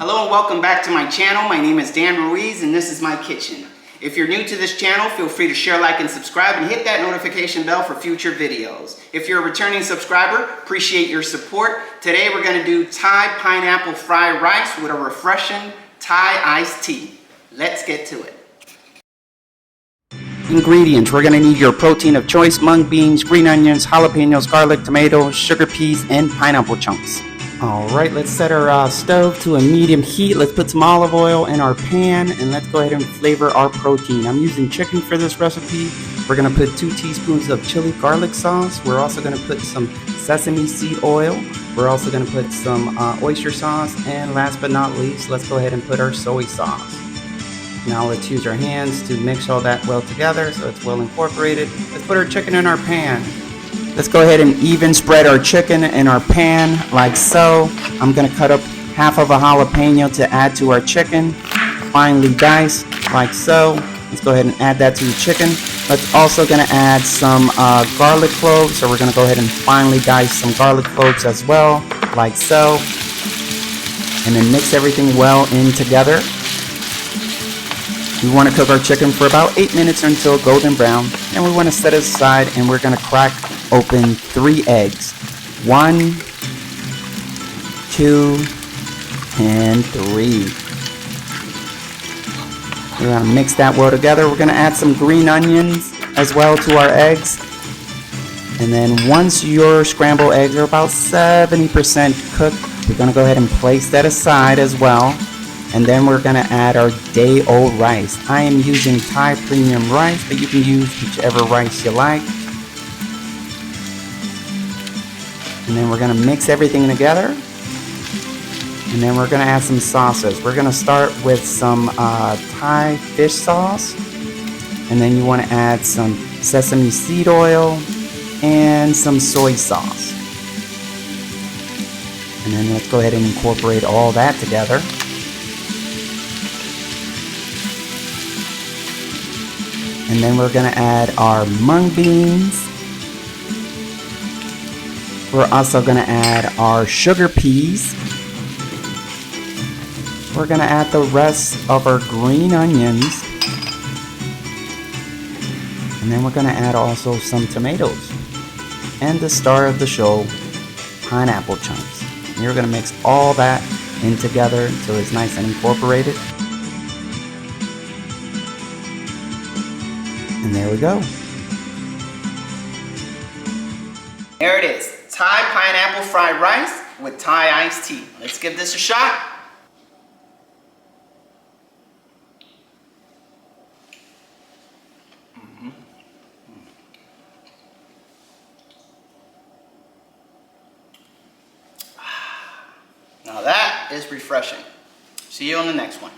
Hello and welcome back to my channel. My name is Dan Ruiz and this is my kitchen. If you're new to this channel, feel free to share, like, and subscribe and hit that notification bell for future videos. If you're a returning subscriber, appreciate your support. Today we're going to do Thai pineapple fried rice with a refreshing Thai iced tea. Let's get to it. Ingredients: we're going to need your protein of choice: mung beans, green onions, jalapenos, garlic, tomatoes, sugar peas, and pineapple chunks. Alright, let's set our stove to a medium heat. Let's put some olive oil in our pan and let's go ahead and flavor our protein. I'm using chicken for this recipe. We're going to put 2 teaspoons of chili garlic sauce. We're also going to put some sesame seed oil. We're also going to put some oyster sauce. And last but not least, let's go ahead and put our soy sauce. Now let's use our hands to mix all that well together so it's well incorporated. Let's put our chicken in our pan. Let's go ahead and even spread our chicken in our pan like so. I'm going to cut up half of a jalapeno to add to our chicken, finely diced like so. Let's go ahead and add that to the chicken. Let's also going to add some garlic cloves. So we're going to go ahead and finely dice some garlic cloves as well, like so. And then mix everything well in together. We want to cook our chicken for about 8 minutes until golden brown. And we want to set it aside and we're going to crack open 3 eggs. 1, 2, and 3. We're going to mix that well together. We're going to add some green onions as well to our eggs. And then once your scrambled eggs are about 70% cooked, we're going to go ahead and place that aside as well. And then we're going to add our day-old rice. I am using Thai premium rice, but you can use whichever rice you like. And then we're going to mix everything together. And then we're going to add some sauces. We're going to start with some Thai fish sauce. And then you want to add some sesame seed oil and some soy sauce. And then let's go ahead and incorporate all that together. And then we're going to add our mung beans. We're also going to add our sugar peas. We're going to add the rest of our green onions. And then we're going to add also some tomatoes. And the star of the show, pineapple chunks. And you're going to mix all that in together until it's nice and incorporated. And there we go. There it is. Thai pineapple fried rice with Thai iced tea. Let's give this a shot. Now that is refreshing. See you on the next one.